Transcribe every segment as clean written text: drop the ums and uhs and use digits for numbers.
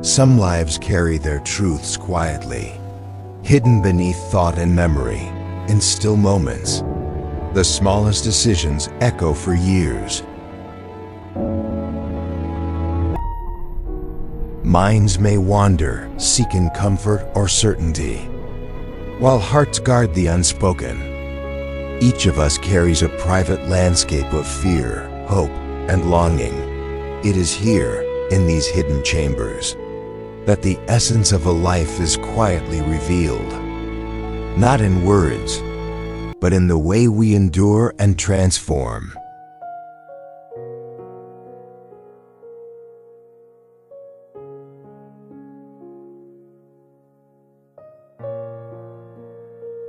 Some lives carry their truths quietly, hidden beneath thought and memory, in still moments. The smallest decisions echo for years. Minds may wander, seeking comfort or certainty, while hearts guard the unspoken. Each of us carries a private landscape of fear, hope, and longing. It is here, in these hidden chambers, that the essence of a life is quietly revealed. Not in words, but in the way we endure and transform.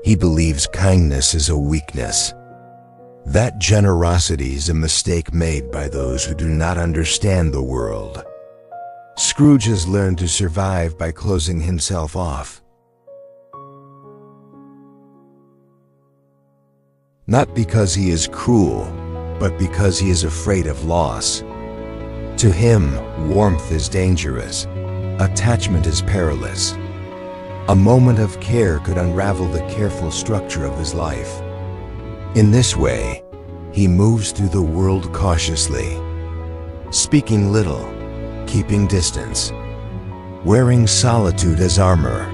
He believes kindness is a weakness, that generosity is a mistake made by those who do not understand the world. Scrooge has learned to survive by closing himself off. Not because he is cruel, but because he is afraid of loss. To him, warmth is dangerous. Attachment is perilous. A moment of care could unravel the careful structure of his life. In this way, he moves through the world cautiously, speaking little, keeping distance, wearing solitude as armor.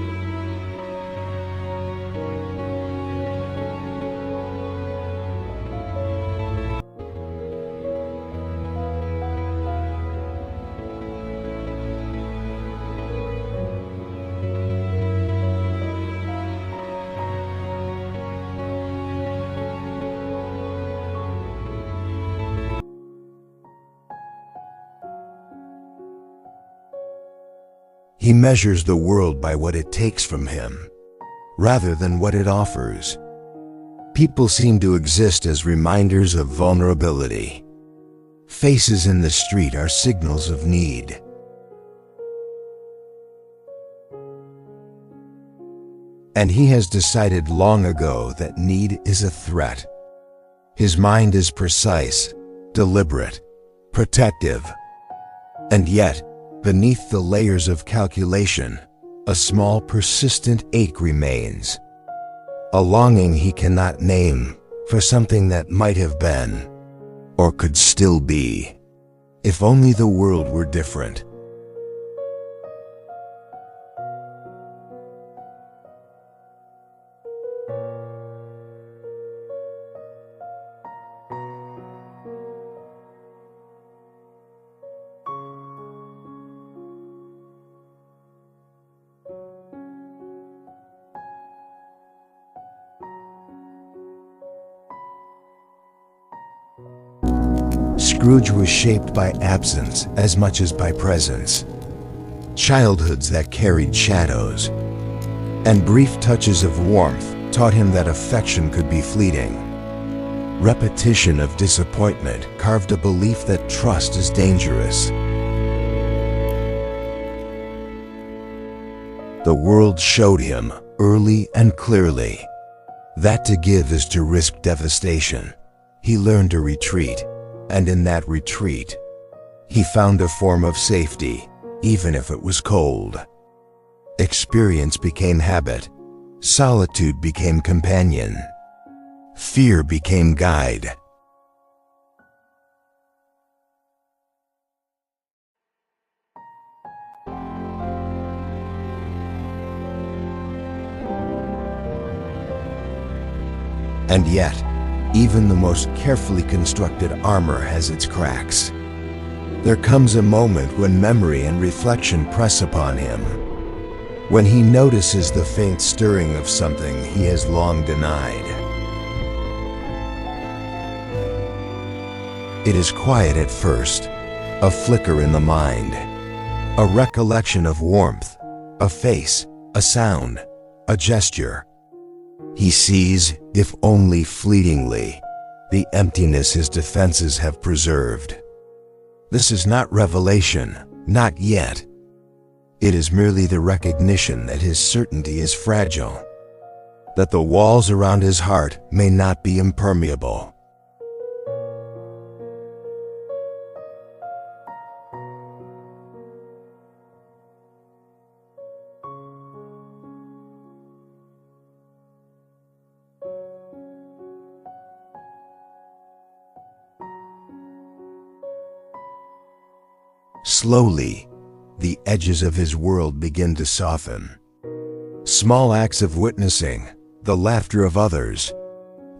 He measures the world by what it takes from him, rather than what it offers. People seem to exist as reminders of vulnerability. Faces in the street are signals of need. And he has decided long ago that need is a threat. His mind is precise, deliberate, protective. And yet, beneath the layers of calculation, a small persistent ache remains. A longing he cannot name for something that might have been, or could still be, if only the world were different. Scrooge was shaped by absence as much as by presence. Childhoods that carried shadows, and brief touches of warmth taught him that affection could be fleeting. Repetition of disappointment carved a belief that trust is dangerous. The world showed him, early and clearly, that to give is to risk devastation. He learned to retreat. And in that retreat, he found a form of safety, even if it was cold. Experience became habit, solitude became companion, fear became guide. And yet, even the most carefully constructed armor has its cracks. There comes a moment when memory and reflection press upon him, when he notices the faint stirring of something he has long denied. It is quiet at first, a flicker in the mind, a recollection of warmth, a face, a sound, a gesture. He sees, if only fleetingly, the emptiness his defenses have preserved. This is not revelation, not yet. It is merely the recognition that his certainty is fragile, that the walls around his heart may not be impermeable. Slowly, the edges of his world begin to soften. Small acts of witnessing, the laughter of others,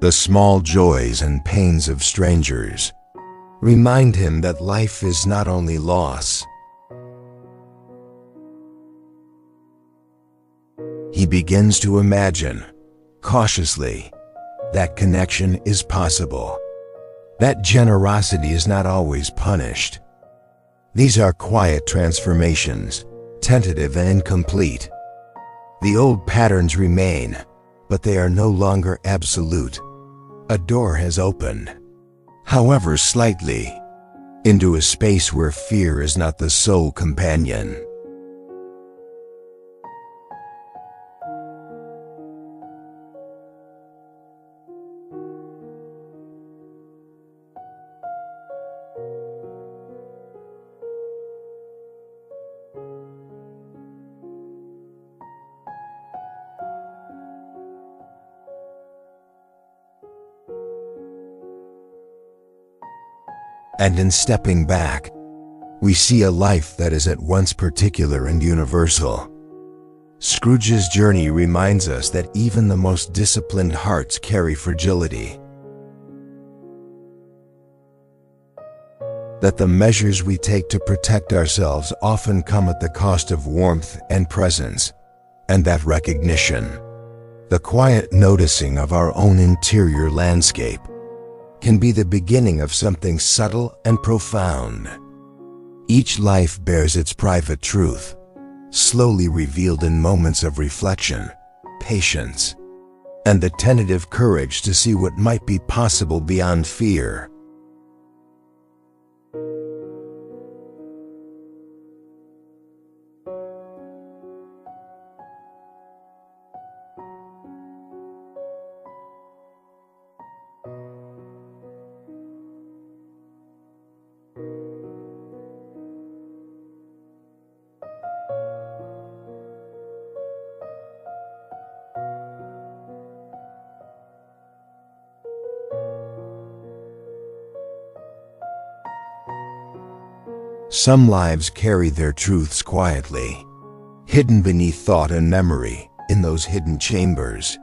the small joys and pains of strangers, remind him that life is not only loss. He begins to imagine, cautiously, that connection is possible, that generosity is not always punished. These are quiet transformations, tentative and incomplete. The old patterns remain, but they are no longer absolute. A door has opened, however slightly, into a space where fear is not the sole companion. And in stepping back, we see a life that is at once particular and universal. Scrooge's journey reminds us that even the most disciplined hearts carry fragility. That the measures we take to protect ourselves often come at the cost of warmth and presence, and that recognition, the quiet noticing of our own interior landscape, can be the beginning of something subtle and profound. Each life bears its private truth, slowly revealed in moments of reflection, patience, and the tentative courage to see what might be possible beyond fear. Some lives carry their truths quietly, hidden beneath thought and memory. In those hidden chambers,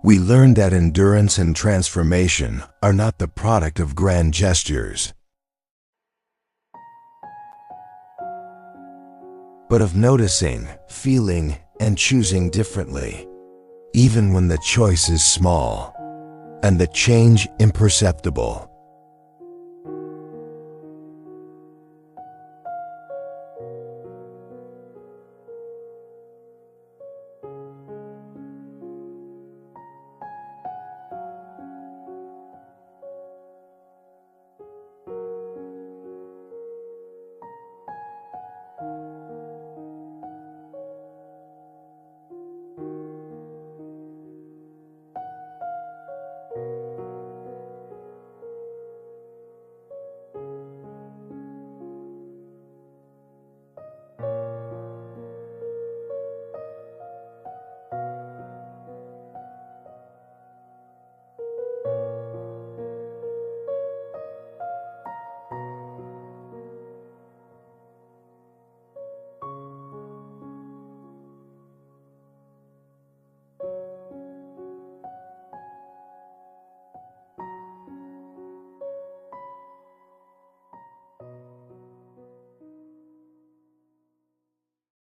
we learn that endurance and transformation are not the product of grand gestures, but of noticing, feeling, and choosing differently, even when the choice is small and the change imperceptible.